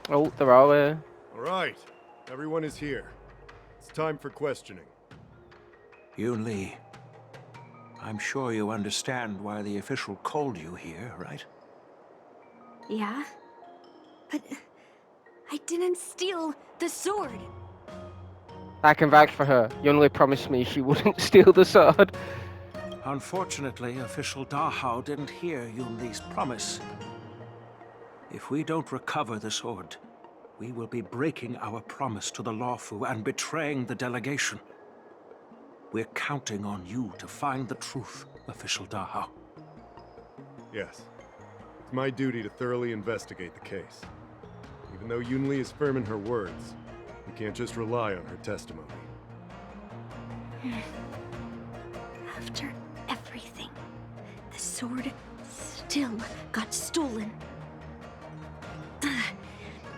Oh, they're all here. All right, everyone is here. It's time for questioning. Yunli, I'm sure you understand why the official called you here, right? Yeah? But I didn't steal the sword. I can vouch for her. Yunli promised me she wouldn't steal the sword. Unfortunately, official Dahao didn't hear Yunli's promise. If we don't recover the sword, we will be breaking our promise to the Lawfu and betraying the delegation. We're counting on you to find the truth, official Dahao. Yes, it's my duty to thoroughly investigate the case. Even though Yunli is firm in her words, we can't just rely on her testimony. After everything, the sword still got stolen.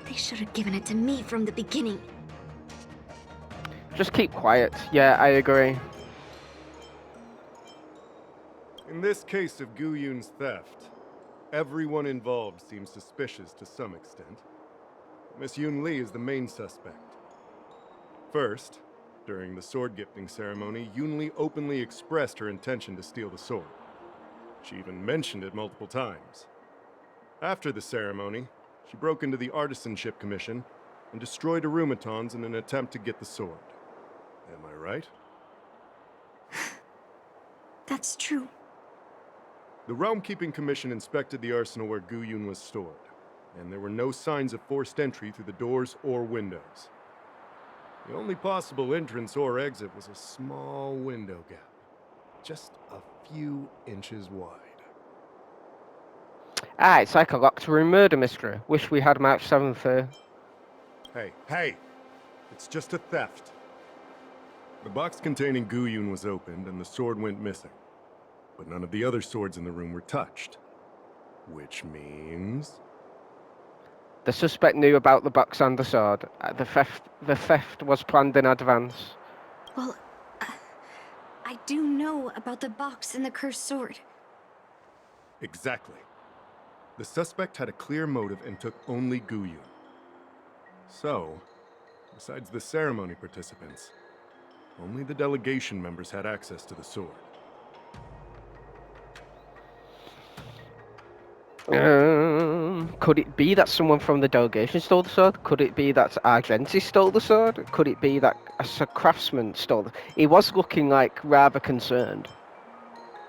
They should have given it to me from the beginning. Just keep quiet. Yeah, I agree. In this case of Gu Yun's theft, everyone involved seems suspicious to some extent. Miss Yunli is the main suspect. First, during the sword gifting ceremony, Yunli openly expressed her intention to steal the sword. She even mentioned it multiple times. After the ceremony, she broke into the Artisanship Commission and destroyed Arumatons in an attempt to get the sword. Am I right? That's true. The Realm Keeping Commission inspected the arsenal where Gu Yun was stored, and there were no signs of forced entry through the doors or windows. The only possible entrance or exit was a small window gap, just a few inches wide. Ah, it's like a locked room murder mystery. Wish we had March 7th here. Hey! It's just a theft. The box containing Gu Yun was opened and the sword went missing. But none of the other swords in the room were touched. Which means... The suspect knew about the box and the sword. The theft was planned in advance. Well, I do know about the box and the cursed sword. Exactly. The suspect had a clear motive and took only Gu Yun. So, besides the ceremony participants, only the delegation members had access to the sword. Could it be that someone from the delegation stole the sword? Could it be that Argenti stole the sword? Could it be that a craftsman stole it? He was looking like rather concerned.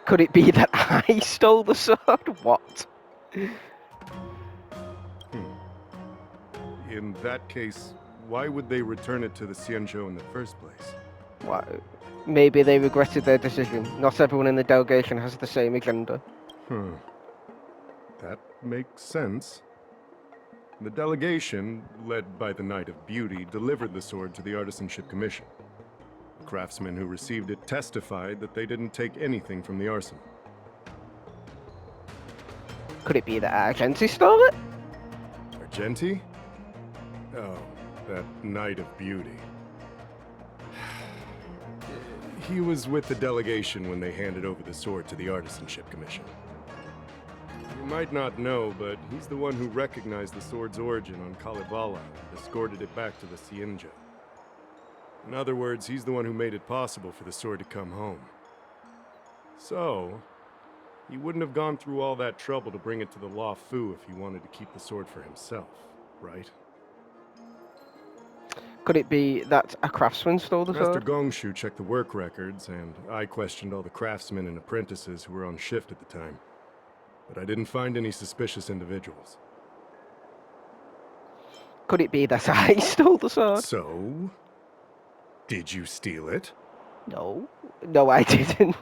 Could it be that I stole the sword? What? In that case, why would they return it to the Xianzhou in the first place? What? Maybe they regretted their decision. Not everyone in the delegation has the same agenda. That makes sense. The delegation, led by the Knight of Beauty, delivered the sword to the Artisanship Commission. The craftsmen who received it testified that they didn't take anything from the arsenal. Could it be that Argenti stole it? Argenti? Oh, that Knight of Beauty. He was with the delegation when they handed over the sword to the Artisanship Commission. You might not know, but he's the one who recognized the sword's origin on Kalevala and escorted it back to the Xianzhou. In other words, he's the one who made it possible for the sword to come home. So, he wouldn't have gone through all that trouble to bring it to the Lawfu if he wanted to keep the sword for himself, right? Could it be that a craftsman stole the Master sword? Gongshu checked the work records, and I questioned all the craftsmen and apprentices who were on shift at the time. But I didn't find any suspicious individuals. Could it be that I stole the sword? So, did you steal it? No. No, I didn't.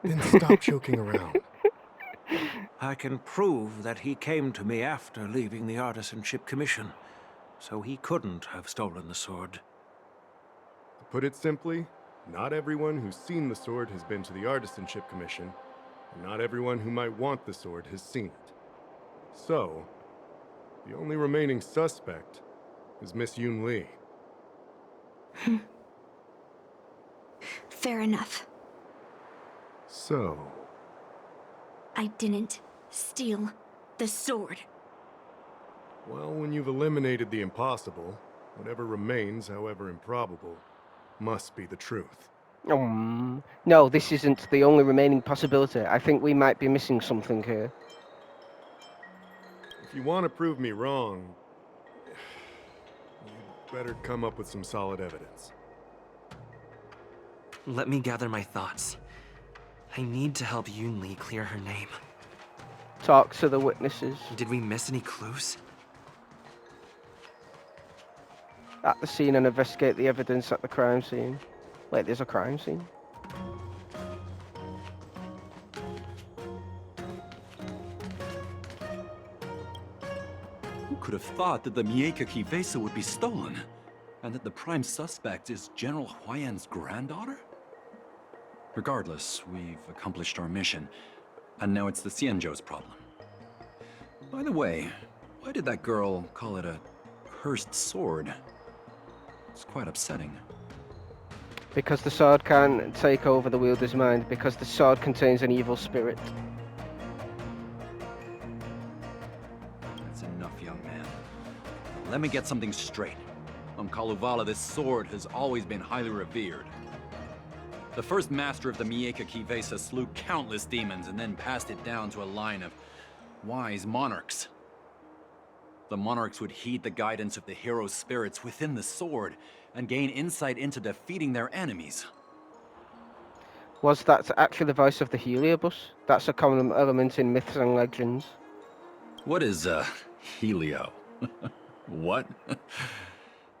Then stop joking around. I can prove that he came to me after leaving the Artisanship Commission, so he couldn't have stolen the sword. To put it simply, not everyone who's seen the sword has been to the Artisanship Commission, and not everyone who might want the sword has seen it. So, the only remaining suspect is Miss Yunli. Fair enough. So, I didn't steal The sword. Well, when you've eliminated the impossible, whatever remains, however improbable, must be the truth. No, this isn't the only remaining possibility. I think we might be missing something here. If you want to prove me wrong, you'd better come up with some solid evidence. Let me gather my thoughts. I need to help Yunli clear her name. Talk to the witnesses. Did we miss any clues? At the scene and investigate the evidence at the crime scene. Wait, there's a crime scene? Who could have thought that the Miekaki Vesa would be stolen? And that the prime suspect is General Huayan's granddaughter? Regardless, we've accomplished our mission, and now it's the Xianzhou's problem. By the way, why did that girl call it a cursed sword? It's quite upsetting. Because the sword can't take over the wielder's mind, because the sword contains an evil spirit. That's enough, young man. Let me get something straight. On Kalevala, this sword has always been highly revered. The first master of the Miekaki Vesa slew countless demons and then passed it down to a line of wise monarchs. The monarchs would heed the guidance of the hero spirits within the sword and gain insight into defeating their enemies. Was that actually the voice of the Heliobus? That's a common element in myths and legends. What is, Helio? What?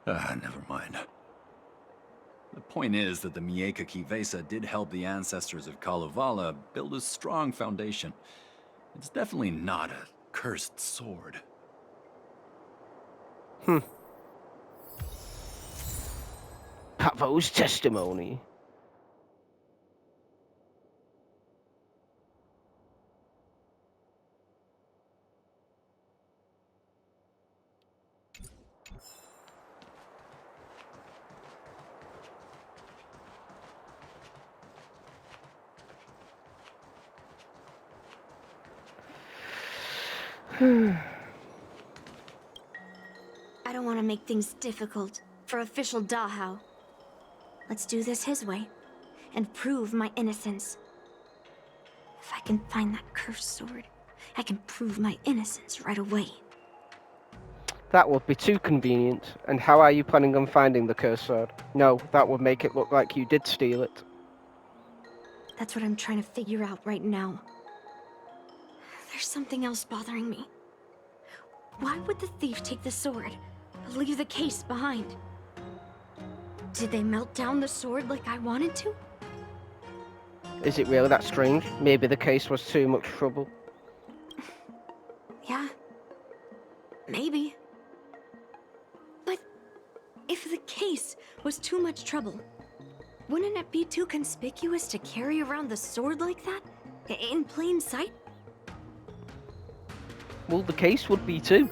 Never mind. The point is that the Miekaki Vesa did help the ancestors of Kalevala build a strong foundation. It's definitely not a cursed sword. Pavo's testimony. I don't want to make things difficult for official Dahao. Let's do this his way and prove my innocence. If I can find that cursed sword, I can prove my innocence right away. That would be too convenient. And how are you planning on finding the cursed sword? No, that would make it look like you did steal it. That's what I'm trying to figure out right now. There's something else bothering me. Why would the thief take the sword, leave the case behind? Did they melt down the sword like I wanted to? Is it really that strange? Maybe the case was too much trouble. Yeah, maybe. But if the case was too much trouble, wouldn't it be too conspicuous to carry around the sword like that, in plain sight? Well, the case would be too.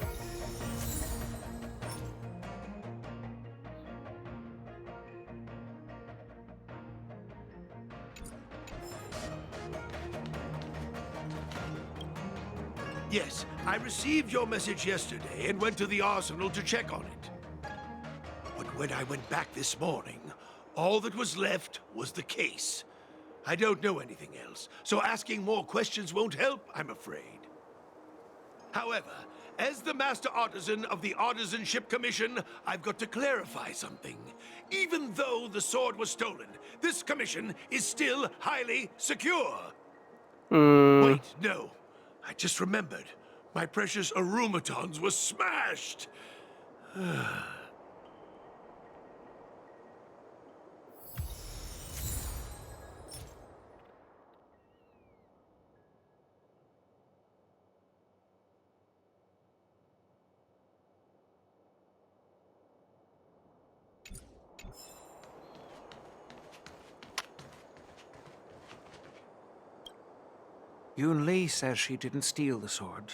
Yes, I received your message yesterday and went to the arsenal to check on it. But when I went back this morning, all that was left was the case. I don't know anything else, so asking more questions won't help, I'm afraid. However, as the Master Artisan of the Artisanship Commission, I've got to clarify something. Even though the sword was stolen, this commission is still highly secure. Wait, no. I just remembered. My precious arumatons were smashed. Yunli says she didn't steal the sword,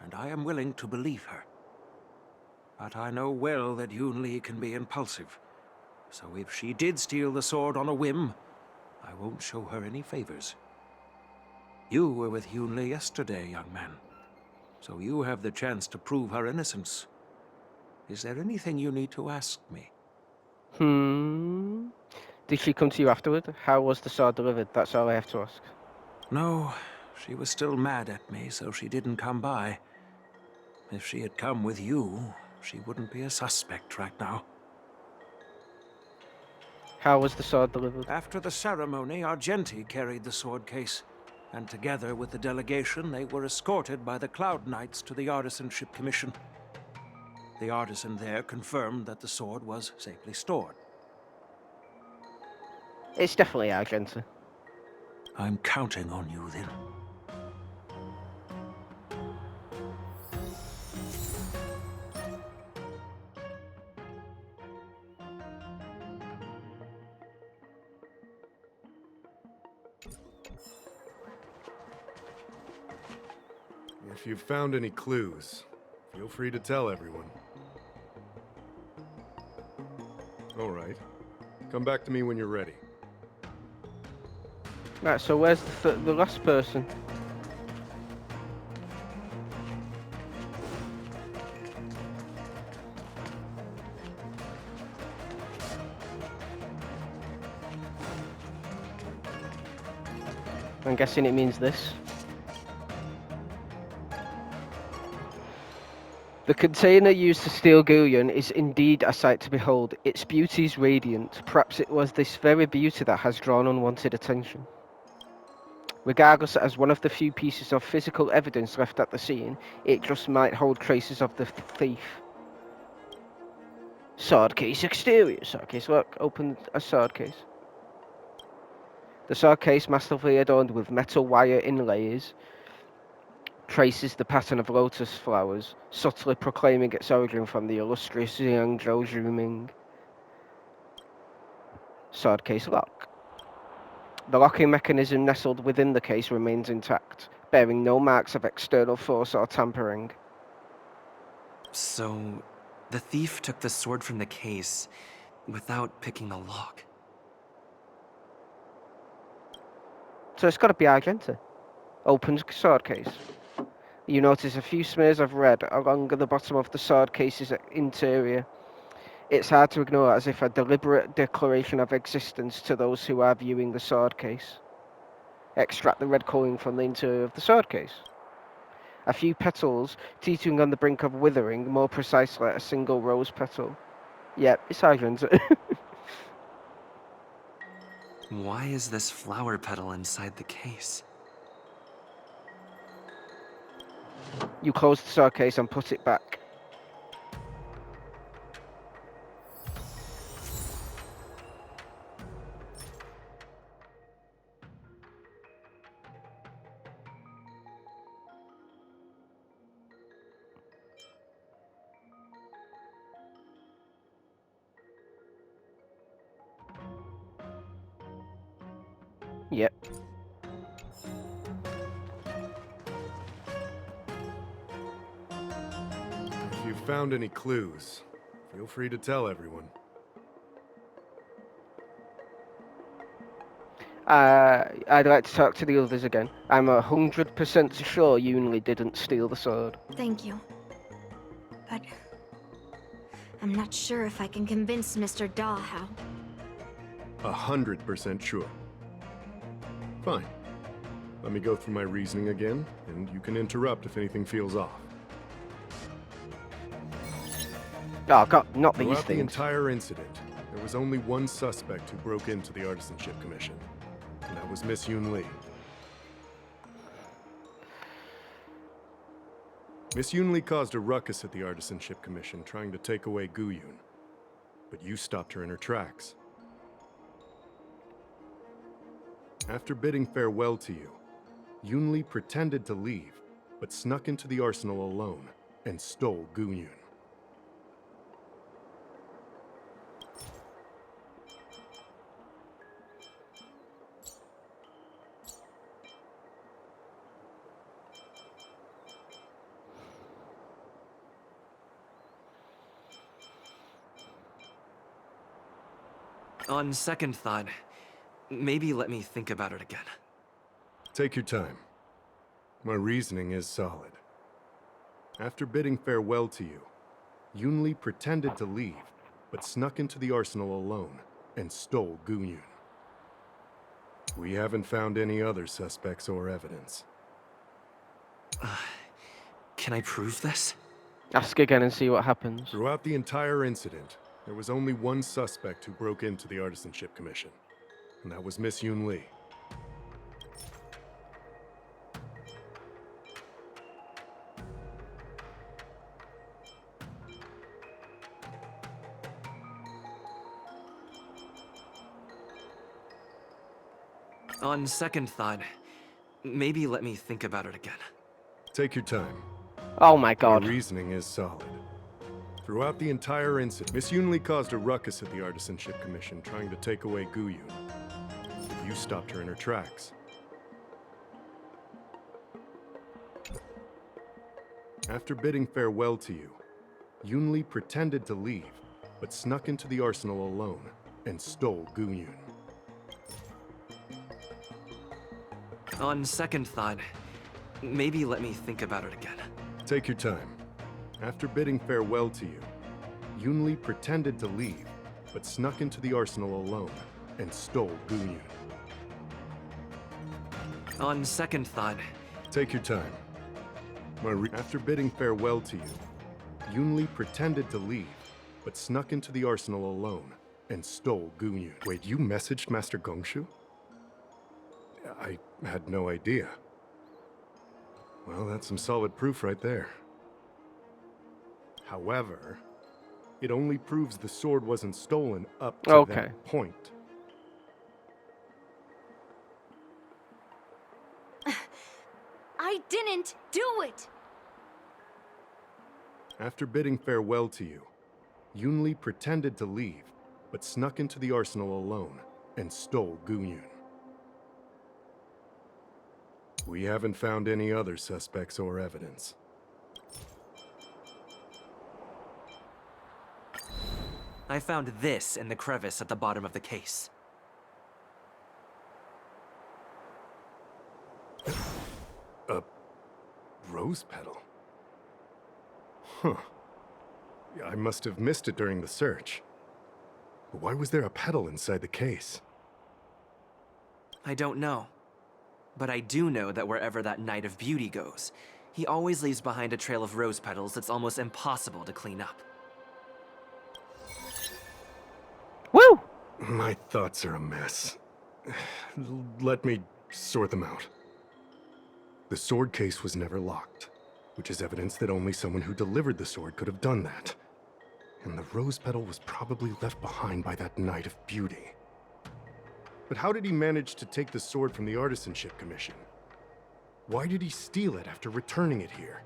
and I am willing to believe her. But I know well that Yunli can be impulsive, so if she did steal the sword on a whim, I won't show her any favors. You were with Yunli yesterday, young man. so you have the chance to prove her innocence. Is there anything you need to ask me? Did she come to you afterward? How was the sword delivered? That's all I have to ask. No, she was still mad at me, so she didn't come by. If she had come with you, she wouldn't be a suspect right now. How was the sword delivered? After the ceremony, Argenti carried the sword case, and together with the delegation, they were escorted by the Cloud Knights to the Artisanship Commission. The artisan there confirmed that the sword was safely stored. It's definitely Argenta. I'm counting on you, then. If you've found any clues, feel free to tell everyone. All right. Come back to me when you're ready. Right, so where's the last person? I'm guessing it means this. The container used to steal Guyun is indeed a sight to behold. Its beauty is radiant. Perhaps it was this very beauty that has drawn unwanted attention. Regardless, as one of the few pieces of physical evidence left at the scene, it just might hold traces of the thief. Sword case exterior. Sword case, look, open a sword case. The sword case, masterfully adorned with metal wire inlays, traces the pattern of lotus flowers, subtly proclaiming its origin from the illustrious young Zhou Zhuming. Sword case lock. The locking mechanism nestled within the case remains intact, bearing no marks of external force or tampering. So, the thief took the sword from the case without picking the lock. So it's got to be Argenta. Opens sword case. You notice a few smears of red along the bottom of the sword case's interior. It's hard to ignore, as if a deliberate declaration of existence to those who are viewing the sword case. Extract the red coin from the interior of the sword case. A few petals teetering on the brink of withering, more precisely a single rose petal. Yep, it's Argenta. Why is this flower petal inside the case? You close the sword case and put it back. Yep. If you've found any clues, feel free to tell everyone. I'd like to talk to the others again. I'm 100% sure Yunli didn't steal the sword. Thank you. But I'm not sure if I can convince Mr. Dahao. 100% sure. Fine. Let me go through my reasoning again, and you can interrupt if anything feels off. Oh god, not these Throughout the things. entire incident, there was only one suspect who broke into the Artisanship Commission, and that was Miss Yunli. Miss Yunli caused a ruckus at the Artisanship Commission trying to take away Guyun, but you stopped her in her tracks. After bidding farewell to you, Yunli pretended to leave, but snuck into the arsenal alone and stole Guyun. On second thought, maybe let me think about it again. Take your time. My reasoning is solid. After bidding farewell to you, Yunli pretended to leave, but snuck into the arsenal alone and stole Guyun. We haven't found any other suspects or evidence. Can I prove this? Ask again and see what happens. Throughout the entire incident, there was only one suspect who broke into the Artisanship Commission, and that was Miss Yunli. On second thought, maybe let me think about it again. Take your time. Oh my Our god. reasoning is solid. Throughout the entire incident, Miss Yunli caused a ruckus at the Artisanship Commission trying to take away Guyun. You stopped her in her tracks. After bidding farewell to you, Yunli pretended to leave, but snuck into the arsenal alone and stole Guyun. On second thought, maybe let me think about it again. Take your time. After bidding farewell to you, Yunli pretended to leave, but snuck into the arsenal alone and stole Guyun. On second thought, Take your time. After bidding farewell to you, Yunli pretended to leave, but snuck into the arsenal alone and stole Guyun. Wait, you messaged Master Gongshu? I had no idea. Well, that's some solid proof right there. However, it only proves the sword wasn't stolen up to that point. I didn't do it! After bidding farewell to you, Yunli pretended to leave, but snuck into the arsenal alone and stole Guyun. We haven't found any other suspects or evidence. I found this in the crevice at the bottom of the case. A rose petal? Huh. Yeah, I must have missed it during the search. But why was there a petal inside the case? I don't know. But I do know that wherever that Knight of Beauty goes, he always leaves behind a trail of rose petals that's almost impossible to clean up. Woo! My thoughts are a mess. Let me sort them out. The sword case was never locked, which is evidence that only someone who delivered the sword could have done that. And the rose petal was probably left behind by that Knight of Beauty. But how did he manage to take the sword from the Artisanship Commission? Why did he steal it after returning it here?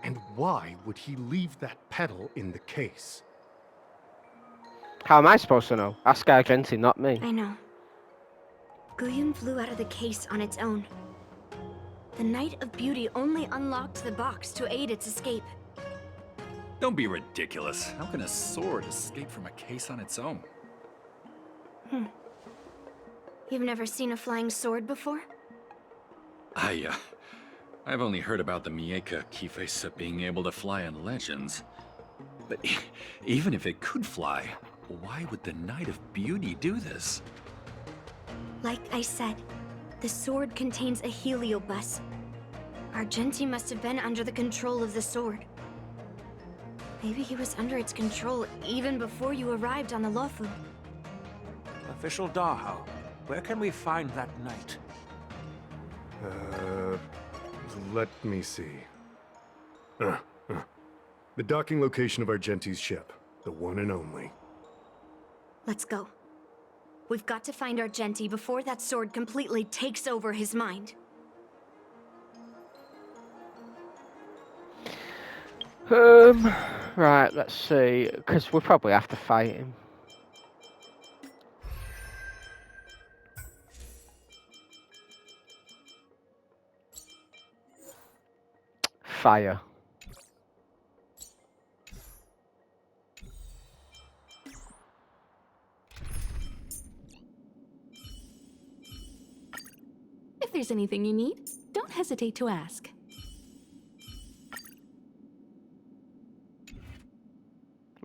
And why would he leave that petal in the case? How am I supposed to know? Ask Argenti, not me. I know. Guyun flew out of the case on its own. The Knight of Beauty only unlocked the box to aid its escape. Don't be ridiculous. How can a sword escape from a case on its own? You've never seen a flying sword before? I've only heard about the Mieka Kifesa being able to fly in legends. But even if it could fly, why would the Knight of Beauty do this? Like I said, the sword contains a heliobus. Argenti must have been under the control of the sword. Maybe he was under its control even before you arrived on the Lofu. Official Dahao, where can we find that knight? Let me see. The docking location of Argenti's ship. The one and only. Let's go. We've got to find Argenti before that sword completely takes over his mind. Right, let's see. Because we'll probably have to fight him. Fire. If there's anything you need, don't hesitate to ask.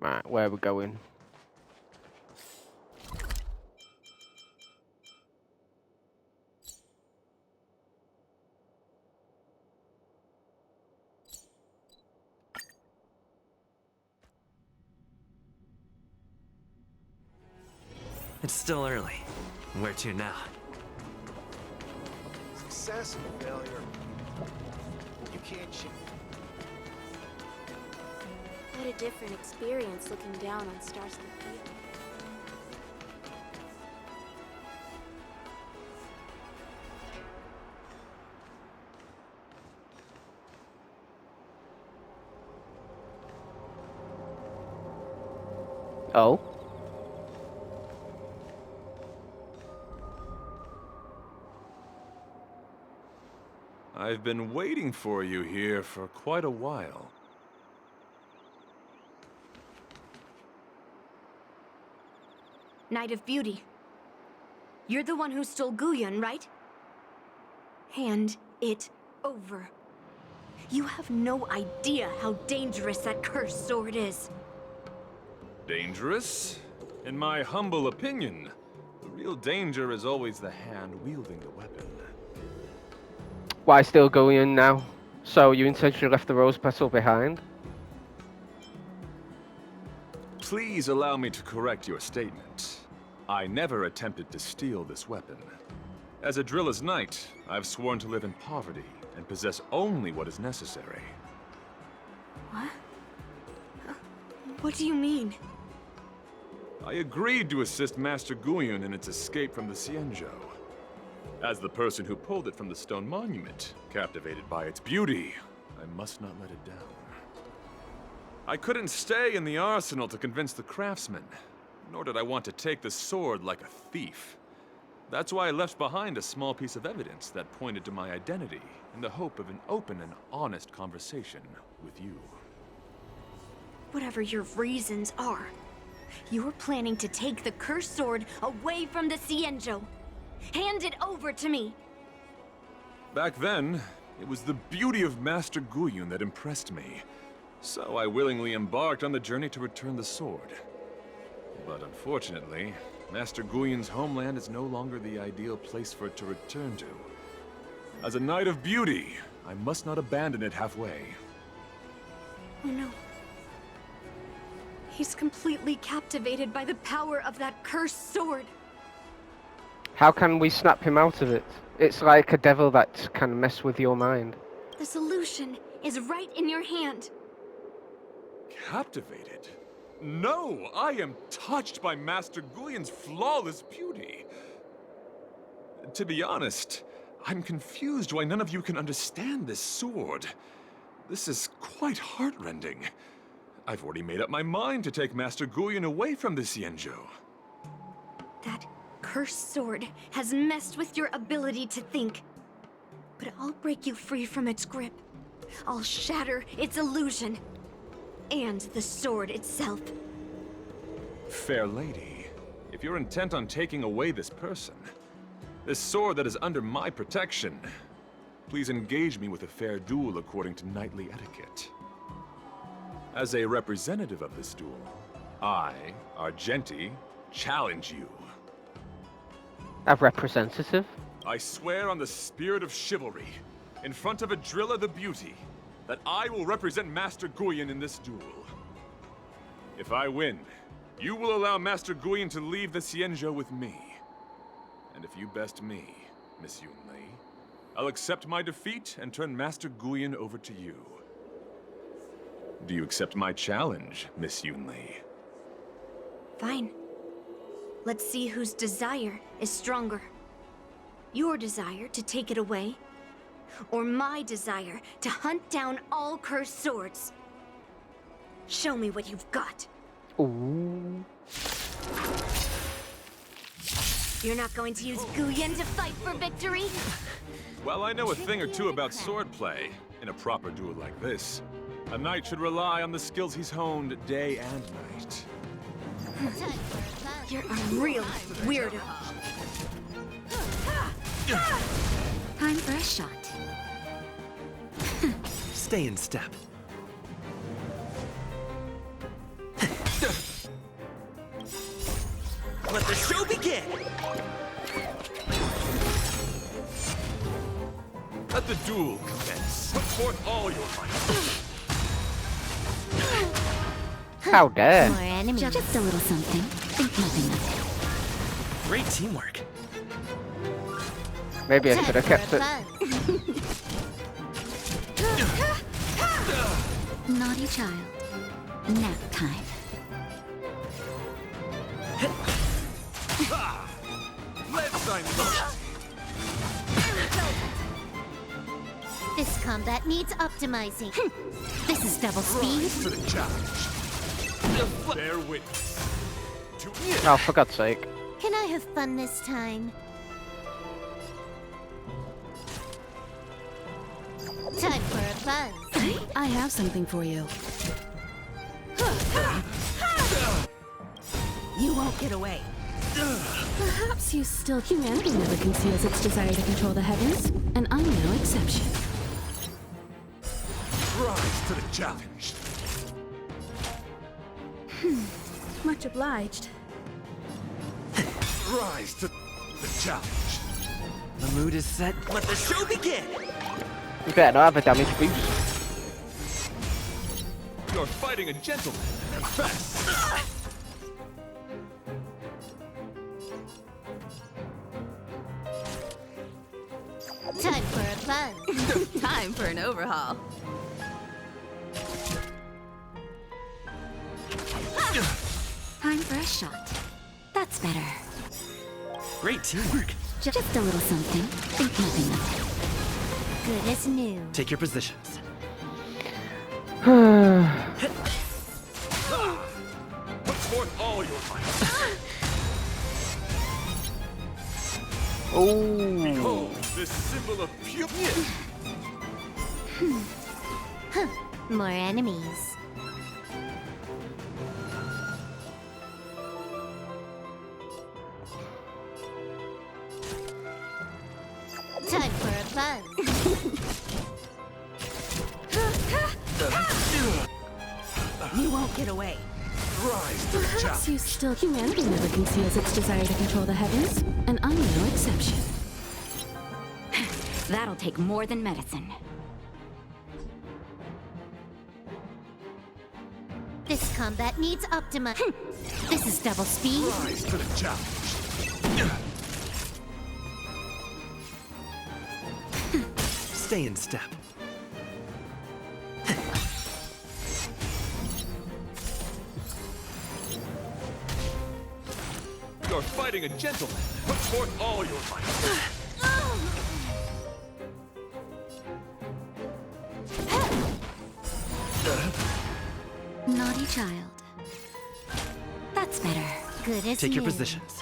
Right, where are we going? It's still early. Where to now? Success and failure. You can't change. What a different experience looking down on Starsky Field. Oh? I've been waiting for you here for quite a while. Knight of Beauty. You're the one who stole Guyun, right? Hand it over. You have no idea how dangerous that cursed sword is. Dangerous? In my humble opinion, the real danger is always the hand wielding the weapon. Why still going now? So you intentionally left the rose petal behind? Please allow me to correct your statement. I never attempted to steal this weapon. As a Drilla's knight, I've sworn to live in poverty and possess only what is necessary. What? What do you mean? I agreed to assist Master Guyun in its escape from the Xianzhou. As the person who pulled it from the stone monument, captivated by its beauty, I must not let it down. I couldn't stay in the arsenal to convince the craftsman, nor did I want to take the sword like a thief. That's why I left behind a small piece of evidence that pointed to my identity, in the hope of an open and honest conversation with you. Whatever your reasons are, you're planning to take the cursed sword away from the Xianzhou. Hand it over to me! Back then, it was the beauty of Master Guyun that impressed me, so I willingly embarked on the journey to return the sword. But unfortunately, Master Guyun's homeland is no longer the ideal place for it to return to. As a Knight of Beauty, I must not abandon it halfway. Oh no. He's completely captivated by the power of that cursed sword. How can we snap him out of it? It's like a devil that can mess with your mind. The solution is right in your hand. Captivated? No! I am touched by Master Guyun's flawless beauty. To be honest, I'm confused why none of you can understand this sword. This is quite heartrending. I've already made up my mind to take Master Guyun away from the Xianzhou. That cursed sword has messed with your ability to think. But I'll break you free from its grip. I'll shatter its illusion. And the sword itself. Fair lady, if you're intent on taking away this person, this sword that is under my protection, please engage me with a fair duel according to knightly etiquette. As a representative of this duel, I, Argenti, challenge you. A representative? I swear on the spirit of chivalry, in front of Adrilla the Beauty, that I will represent Master Guyun in this duel. If I win, you will allow Master Guyun to leave the Xianzhou with me. And if you best me, Miss Yunli, I'll accept my defeat and turn Master Guyun over to you. Do you accept my challenge, Miss Yunli? Fine. Let's see whose desire is stronger. Your desire to take it away, or my desire to hunt down all cursed swords. Show me what you've got. Ooh. You're not going to use Guyun to fight for victory? Well, I know a thing or two about swordplay. In a proper duel like this, a knight should rely on the skills he's honed day and night. You're a real weirdo. Time for a shot. Stay in step. Let the show begin! Let the duel commence. Put forth all your might. How dare? More enemies. Just a little something. Think nothing of it. Great teamwork. Maybe I should have kept it. Naughty child. Nap time. Let's sign up. This combat needs optimizing. This is double speed. To the challenge. Bear witness. To Oh, for God's sake. Can I have fun this time? Time for a buzz. I have something for you. You won't get away. Perhaps you still... Humanity never conceals its desire to control the heavens, and I'm no exception. Rise to the challenge. Much obliged. Rise to the challenge. The mood is set. Let the show begin! You better not have a damage boost. You're fighting a gentleman. Confess. Time for a buzz. Time for an overhaul. Time for a shot. That's better. Great teamwork. Just a little something. Think nothing of it. Good as new. Take your positions. Put forth all your might. Oh. Behold, this symbol of purity. More enemies. Time for a buzz. You won't get away. Rise to the Perhaps challenge. you still... Humanity never conceals its desire to control the heavens, and I'm no exception. That'll take more than medicine. This combat needs optima. This is double speed. Rise to the challenge. Stay in step. You're fighting a gentleman. Put forth all your might. Naughty child. That's better. Good as Take your new. positions.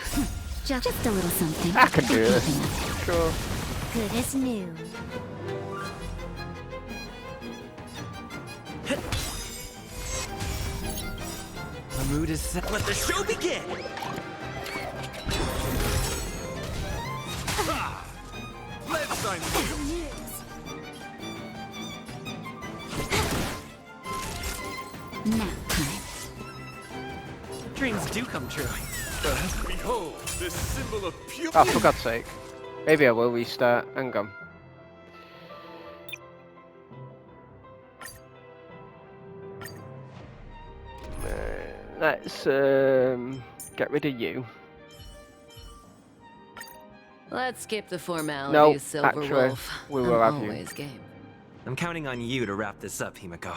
Just a little something. I can do Think this. nothing of it. Sure. Good as new. The mood is set. Let the show begin! Let's sign up. Nap time. Dreams do come true. Behold, this symbol of purity. Oh, for God's sake. Maybe I will restart. Hang on. Let's get rid of you. Let's skip the No, formalities, Silver actually, Wolf. we will I'm have you. always game. I'm counting on you to wrap this up, Himiko.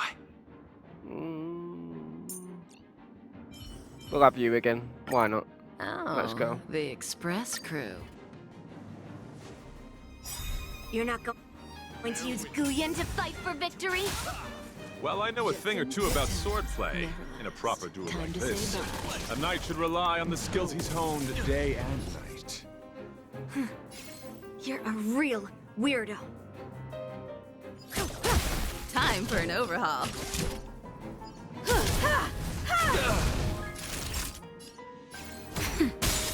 We'll have you again. Why not? Oh, Let's go. The Express crew. You're not going to use Guyan to fight for victory? Well, I know a thing or two about swordplay in a proper duel Time like to this. say A knight should rely on the skills he's honed day and night. You're a real weirdo. Time for an overhaul.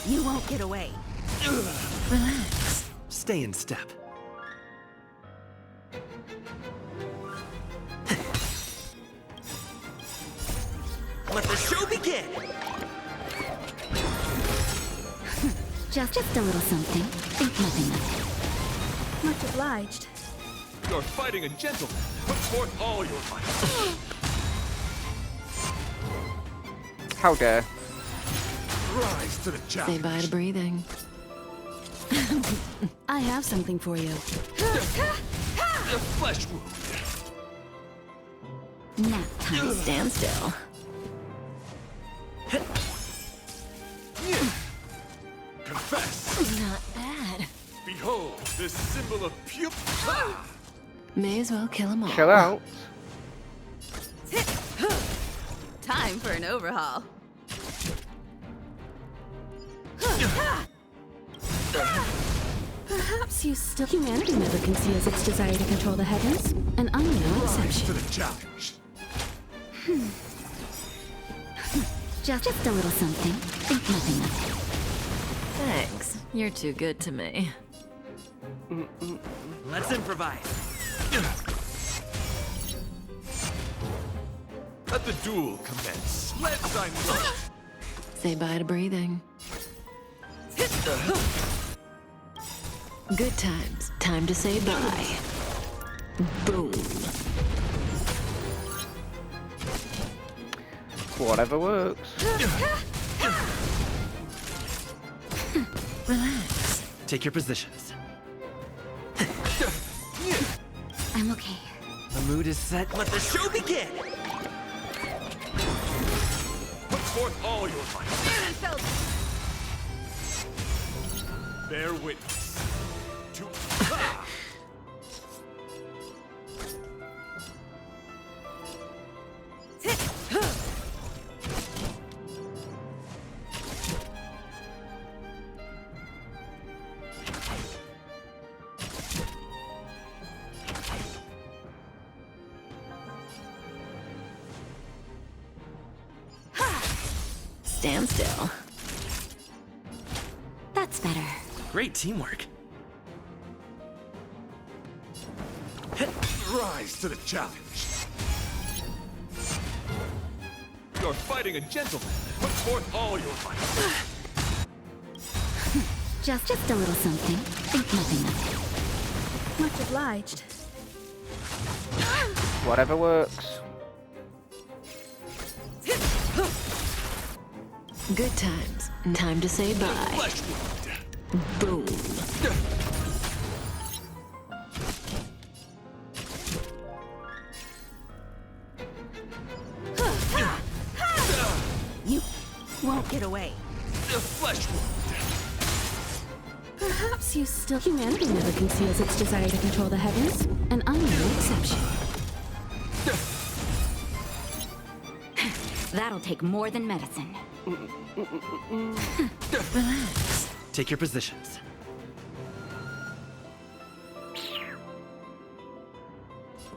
You won't get away. Relax. Stay in step. Let the show begin! begin! Just a little something. Think nothing of it. Much obliged. You're fighting a gentleman. Put forth all your might. How dare. Rise to the Say challenge. bye to breathing. I have something for you. A flesh wound. Nap time. Stand still. Confess. Not bad. Behold, this symbol of pure. May as well kill 'em all. Chill out. Time for an overhaul. Perhaps you still... Humanity never conceals its desire to control the heavens, and I'm no Rise to exception. the challenge. Just a little something. Think nothing of it. Thanks. You're too good to me. Let's improvise. Let the duel commence. Let thy might. Say bye to breathing. Good times. Time to say bye. Boom. Whatever works. Relax. Take your positions. I'm okay. The mood is set. Let the show begin! Put forth all your might. Bear witness to. Stand still. That's better. Great teamwork. Rise to the challenge. You're fighting a gentleman. Put forth all your might. Just a little something. Think nothing of it. Much obliged. Whatever works. Good times. Time to say bye. Flesh wound. Boom. You won't get away. A flesh wound. Perhaps you still... Humanity never conceals its desire to control the heavens, and I'm no exception. That'll take more than medicine. Relax. Take your positions.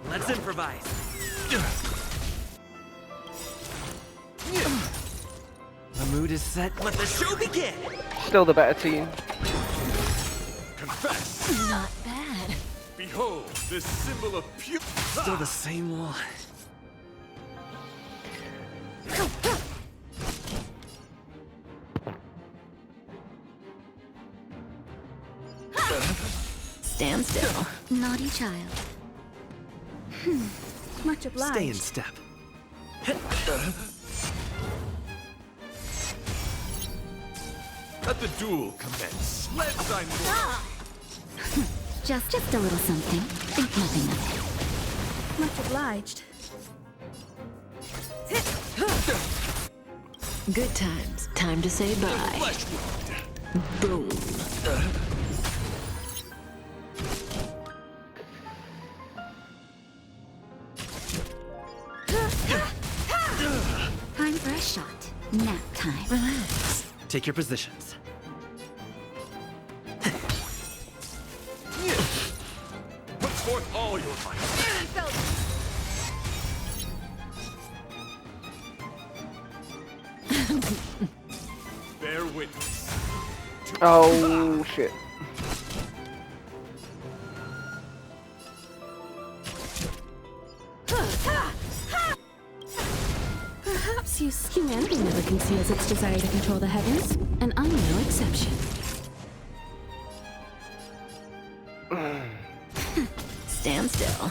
Let's improvise. The mood is set. Let the show begin! Still the better team. Confess. Not bad. Behold, this symbol of pure. Still the same one. Stand still. Naughty child. Much obliged. Stay in step. Let the duel commence. Let thy might. Just a little something. Think nothing of it. Much obliged. Good times. Time to say bye. Flesh wound. Boom. Time for a shot. Nap time. Relax. Take your positions. Put forth all your might. Bear witness. Oh shit. Perhaps Perhaps humanity never conceals its desire to control the heavens, and I'm no exception. Stand still.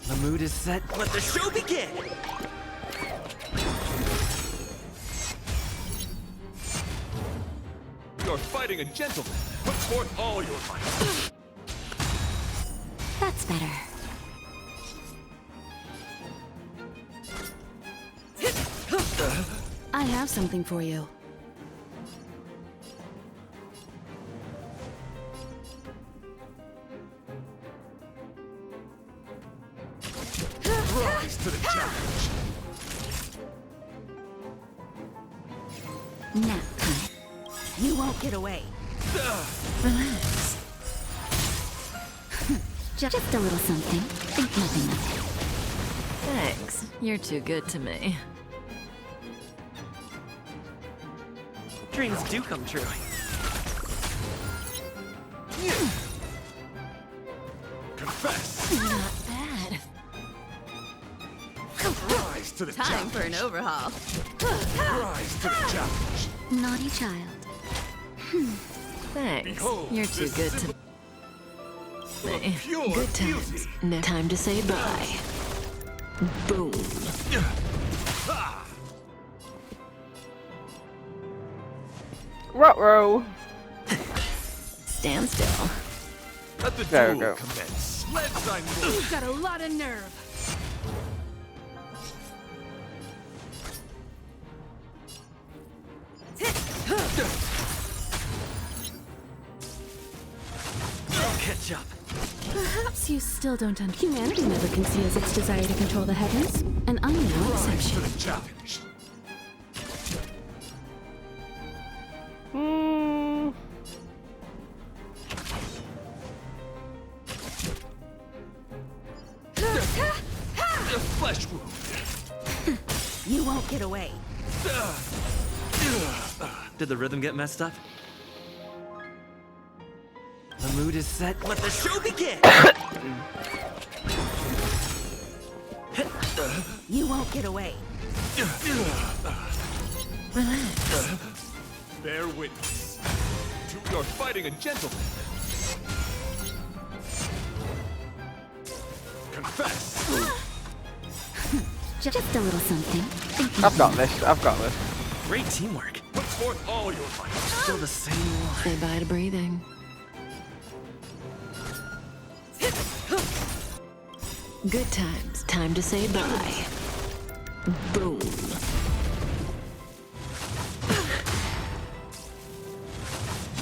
The mood is set. Let the show begin! You're fighting a gentleman. Put forth all your might. That's better. I have something for you. Rise to the challenge. Nap time. You won't get away. Relax. Just a little something. Think nothing of it. Thanks. You're too good to me. Dreams do come true. Confess. Not bad. Rise to the Time challenge. for an overhaul. Rise to the challenge. Naughty child. Thanks. Behold, You're too this good to symbol of me. pure Good times. beauty. No time to say bye. Boom. Ruh-roh. Stand still. Let the There we duel go. commence. Let's sign more. You've got a lot of nerve. I'll catch up. Perhaps you still don't understand. Humanity never conceals its desire to control the heavens, and I'm no Rise to exception. the challenge. Hmm. A flesh wound. You won't get away. Did the rhythm get messed up? The mood is set. Let the show begin! You won't get away. Relax. Bear witness. You're fighting a gentleman. Confess. Just a little something. Think I've got this. I've got this. Great teamwork. Put forth all your might. Still the same one. Say bye to breathing. Good times. Time to say bye. Boom.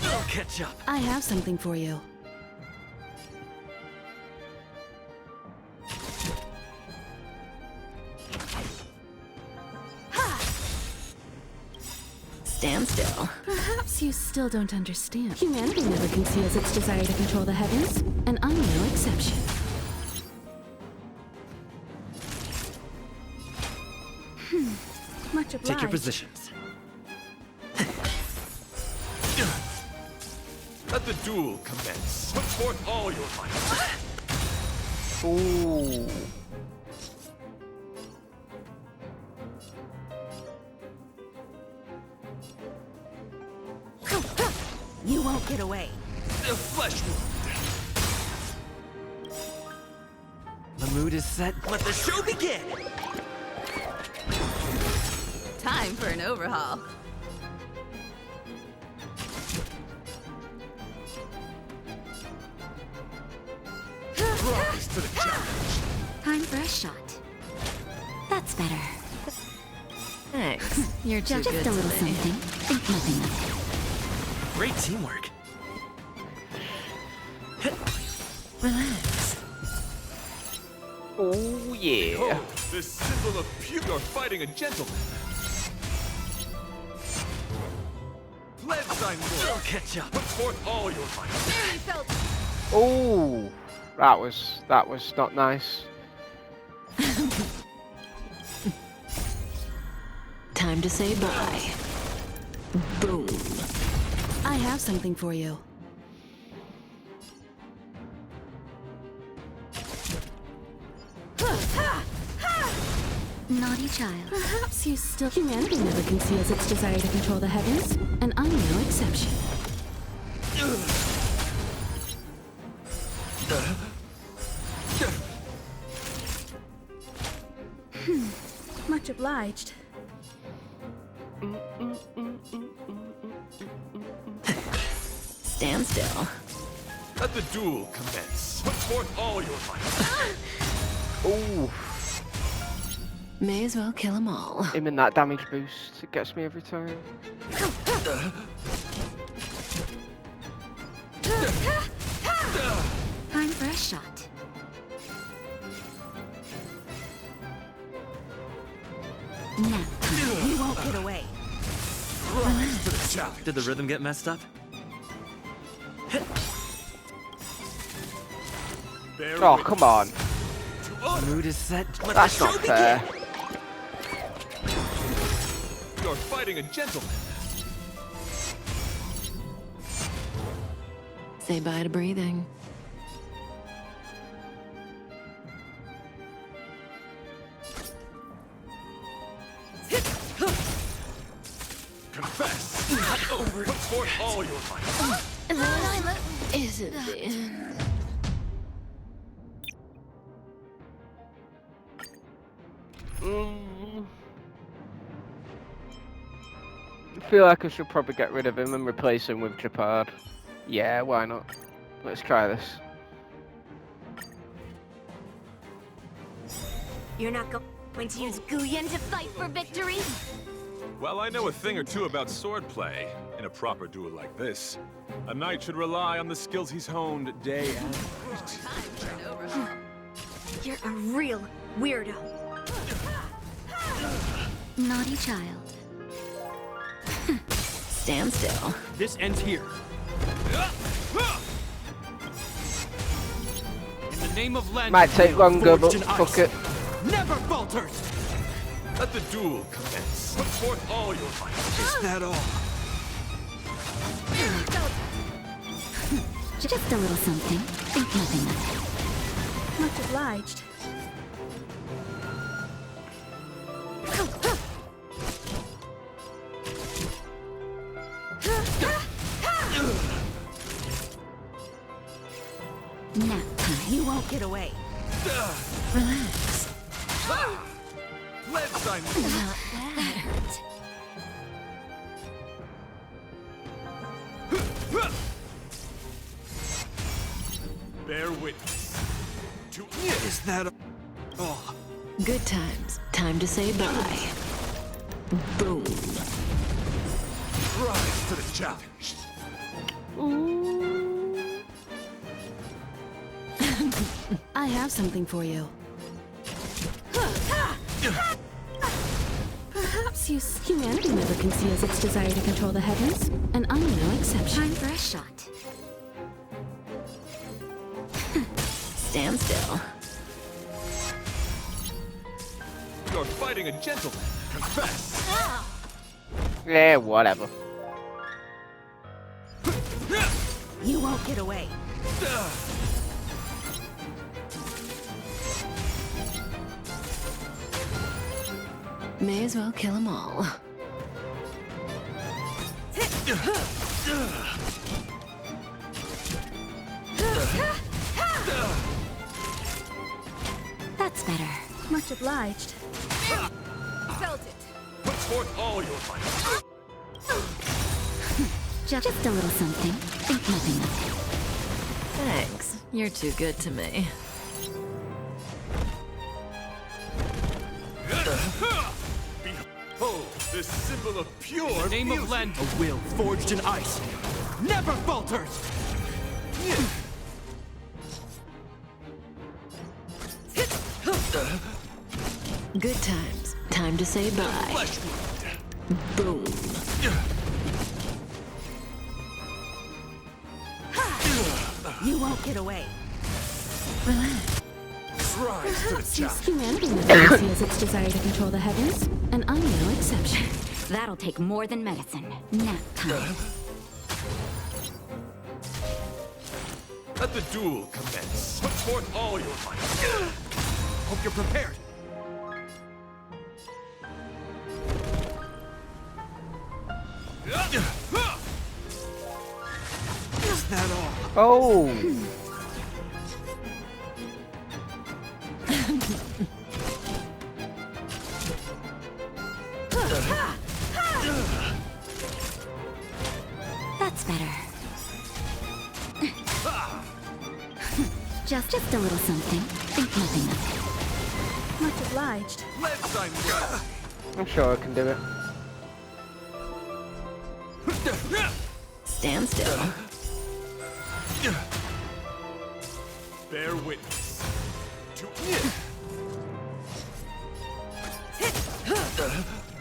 I'll catch up. I have something for you. Stand still. Perhaps you still don't understand. Humanity never conceals its desire to control the heavens, and I'm no exception. Much obliged. Take your positions. Let the duel commence. Put forth all your might. Ooh. You won't get away. A flesh wound. The mood is set. Let the show begin! Time for an overhaul. Rise to the challenge. Time for a shot. That's better. Thanks. You're too Just good a to little me. something. Think nothing of Great teamwork. Relax. Oh yeah. Behold, this symbol of pure. You're fighting a gentleman. Let's sign more. I'll catch up. Put forth all your might. Oh, that was not nice. Time to say bye. Boom. I have something for you. Naughty child. Perhaps you still... Humanity never conceals its desire to control the heavens, and I'm no exception. Much obliged. Stand still. Let the duel commence. Put forth all your might. Ooh, May as well kill them all. him and that damage boost. It gets me every time. Time for a shot. Now, You won't get away. Did the rhythm get messed up? Oh, come on. Mood is set. Let That's the not show fair. begin. You're fighting a gentleman. Say bye to breathing. Confess. Not over. Put forth all your might. Is it the end? I feel like I should probably get rid of him and replace him with Japard. Yeah, why not? Let's try this. You're not going to use Guyan to fight for victory? Well, I know a thing or two about swordplay. In a proper duel like this, a knight should rely on the skills he's honed day and night. You're a real weirdo. naughty child. Stand still. This ends here. In the name of Len, Might take longer, but forged in fuck ice. it. Never falters. Let the duel commence. Put forth all your might. Is that all? Just a little something. Think nothing of it. Much obliged. Nap time. You won't get away. Relax. Let's sign. Not that. Bear witness. To Is that all? Good times. Time to say bye. Boom. rise to the challenge. I have something for you. Perhaps humanity never conceals its desire to control the heavens, and I'm no exception. Time for a shot. Stand still. You're fighting a gentleman. Confess. Yeah, whatever. You won't get away. May as well kill them all. That's better. Much obliged. Felt it. Put forth all your might. Just a little something. Think nothing of it. Thanks. You're too good to me. Behold, this symbol of pure In the name of beauty. Len, a will forged in ice. Never falters! Good times. Time to say bye. Flesh wound. Boom. You won't get away. Relax. Rise to the challenge. Humanity never conceals its desire to control the heavens, and I'm no exception. That'll take more than medicine. Nap time. Let the duel commence. Put forth all your might. Hope you're prepared. Is that all? Oh! That's better. Just a little something. Think nothing of it. Much obliged. Let's I'm sure I can do it. Stand still. Bear witness.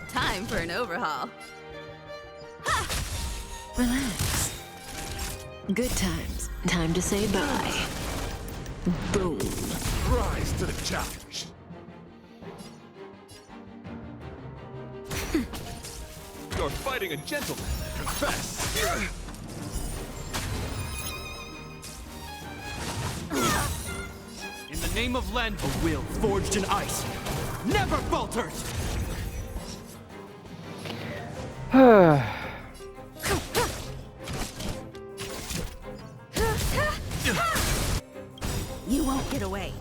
Time for an overhaul. Relax. Good times. Time to say bye. Boom. Rise to the challenge. You're fighting a gentleman. Confess. In the name of Len, a will forged in ice never falters. You won't get away.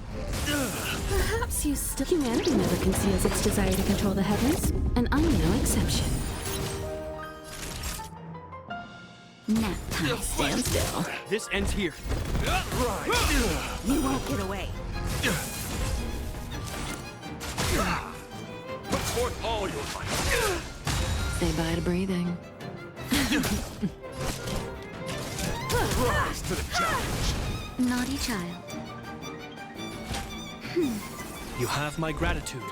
Perhaps you still... Humanity never conceals its desire to control the heavens, and I'm no exception. Nap time. Stand still. This ends here. You won't get away. Put forth all your might. Say bye to breathing. Rise to the challenge. Naughty child. You have my gratitude.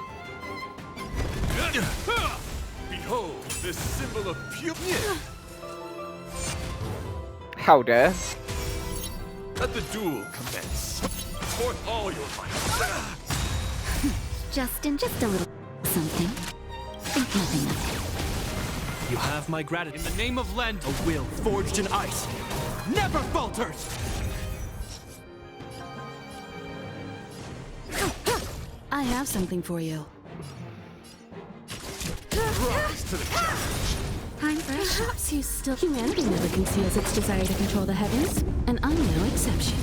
Behold this symbol of purity. How dare? Let the duel commence. Forth all your might. Just a little something. Think nothing of it. You have my gratitude. In the name of Len, a will forged in ice never falters. I have something for you. Rise to the challenge. Time for a shot. Perhaps you still... Humanity never conceals its desire to control the heavens, and I'm no exception.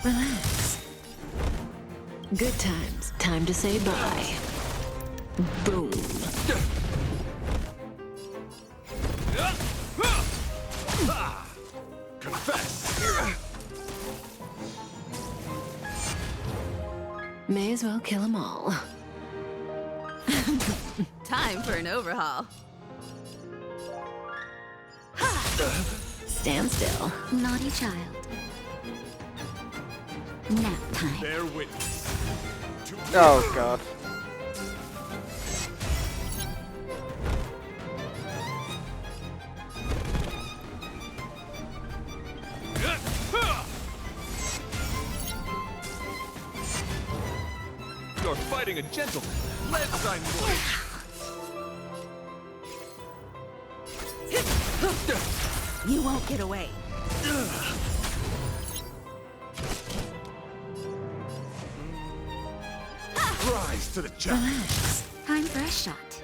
Relax. Good times. Time to say bye. Boom. Confess. May as well kill them all. Time for an overhaul. Stand still. Naughty child. Nap time. Bear witness. Oh god. You're fighting a gentleman. Let's I'm You won't get away. Rise to the challenge. Relax. Time for a shot.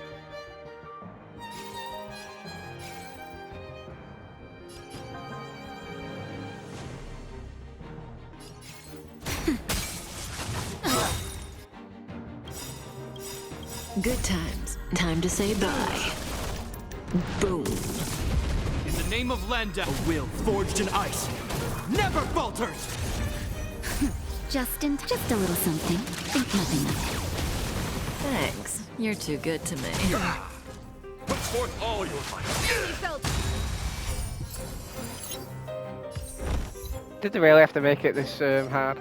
Good times. Time to say bye. Boom. In the name of Landa, a will forged in ice never falters. Just a little something. Think nothing of it. Thanks. You're too good to me. Put forth all your might. Did they really have to make it this hard?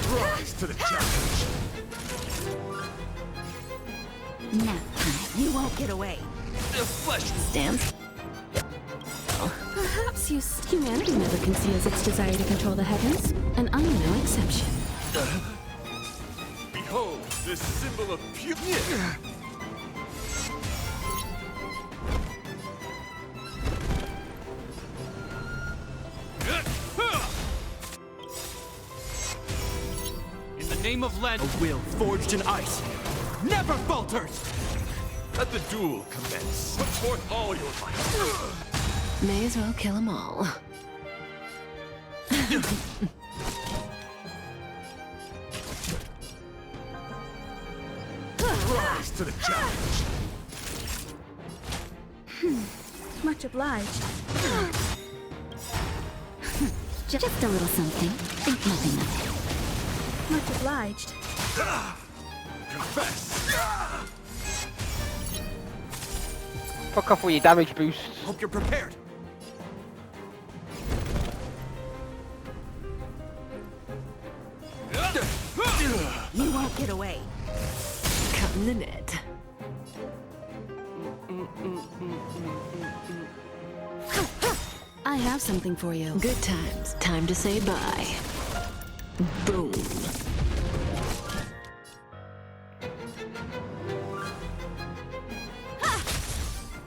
Rise to the challenge. Nap time. You won't get away. The flesh Stand. Perhaps you... Humanity never conceals its desire to control the heavens, and I'm no exception. Behold, this symbol of beauty. In the name of Len, a will forged in ice never falters! Let the duel commence. Put forth all your might. May as well kill them all. Rise to the challenge. Much obliged. Just a little something. Think nothing of it. Much obliged. Confess. Fuck off with your damage boosts. Hope you're prepared. You won't get away. Cut in the net. I have something for you. Good times. Time to say bye. Boom.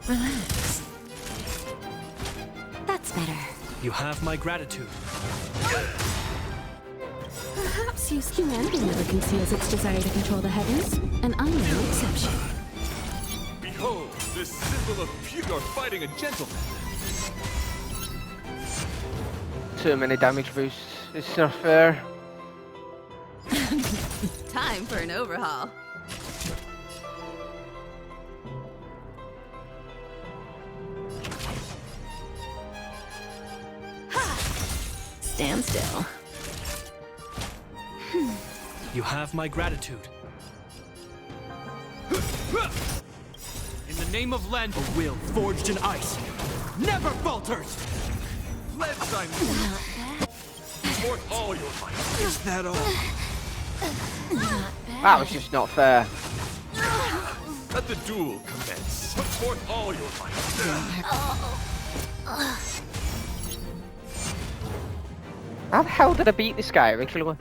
Relax. That's better. You have my gratitude. Perhaps humanity never conceals its desire to control the heavens, and I'm no exception. Behold, this symbol of beauty. You're fighting a gentleman. Too many damage boosts. It's not fair. Time for an overhaul. Stand still. You have my gratitude. In the name of Len, a will forged in ice never falters! Let's I'm forth all your might. Is that all? That was just not fair. Let the duel commence. Put forth all your might. How the hell did I beat this guy originally?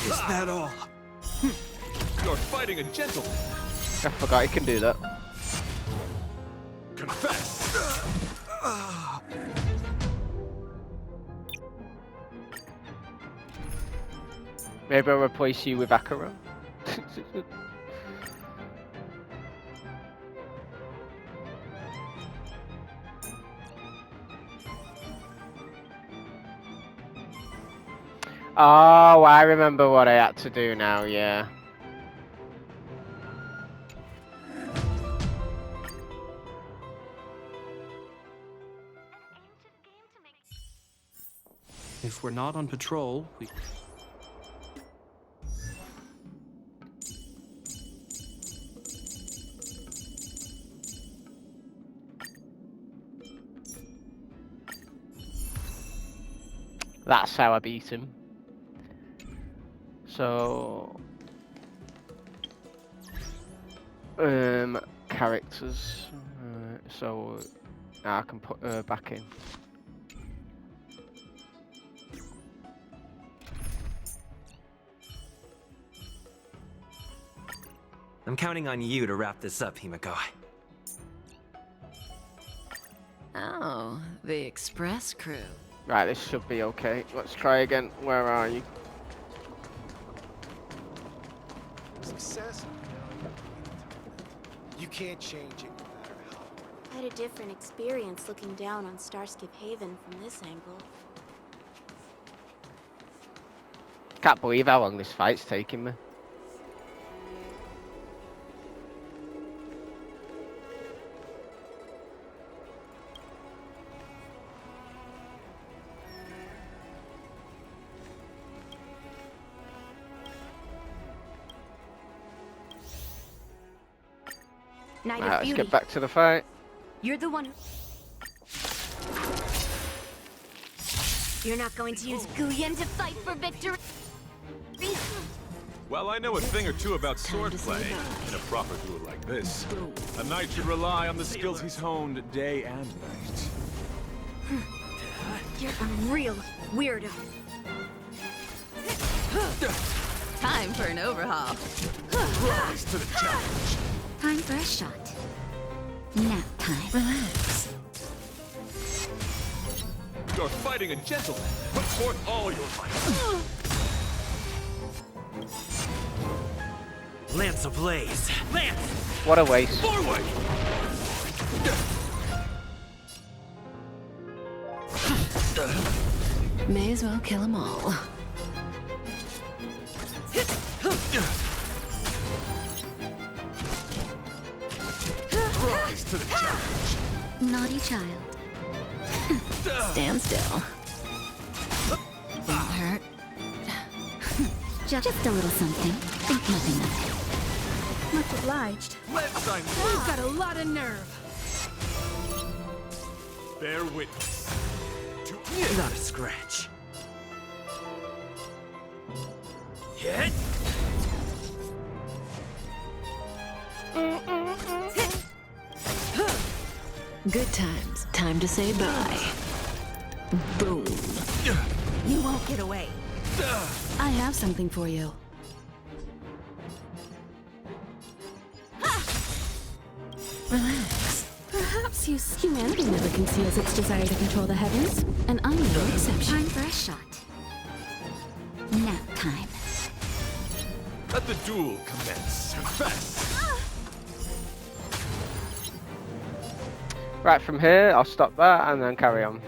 Is that all? You're fighting a gentleman. I forgot he can do that. Confess. Maybe I'll replace you with Akira. Oh, I remember what I had to do now, yeah. If we're not on patrol, we... That's how I beat him. So, characters. So I can put her back in. I'm counting on you to wrap this up, Himiko. Oh, the express crew. Right, this should be okay. Let's try again. Where are you? Success. You can't change it no matter how. I had a different experience looking down on Starskip Haven from this angle. Can't believe how long this fight's taking me. Night of Let's Beauty. get back to the fight. You're the one who... You're not going to use Guyen to fight for victory? Well, I know a thing or two about Time to say swordplay. bye. In a proper duel like this, a knight should rely on the skills he's honed day and night. You're a real weirdo. Time for an overhaul. Rise to the challenge. Time for a shot. Nap time. Relax. You're fighting a gentleman. Put forth all your might. Lance ablaze. Lance! What a waste. Forward! May as well kill them all. Rise to the challenge. Naughty child. Stand still. Won't hurt. Just a little something. Think nothing of it. Much obliged. Lance, I'm You've got a lot of nerve. bear witness. Not a scratch. Hit! Good times. Time to say bye. Boom. You won't get away. I have something for you. Relax. Perhaps humanity never conceals its desire to control the heavens, and I'm no exception. Time for a shot. Nap time. Let the duel commence. Confess. Right, from here, I'll stop that and then carry on.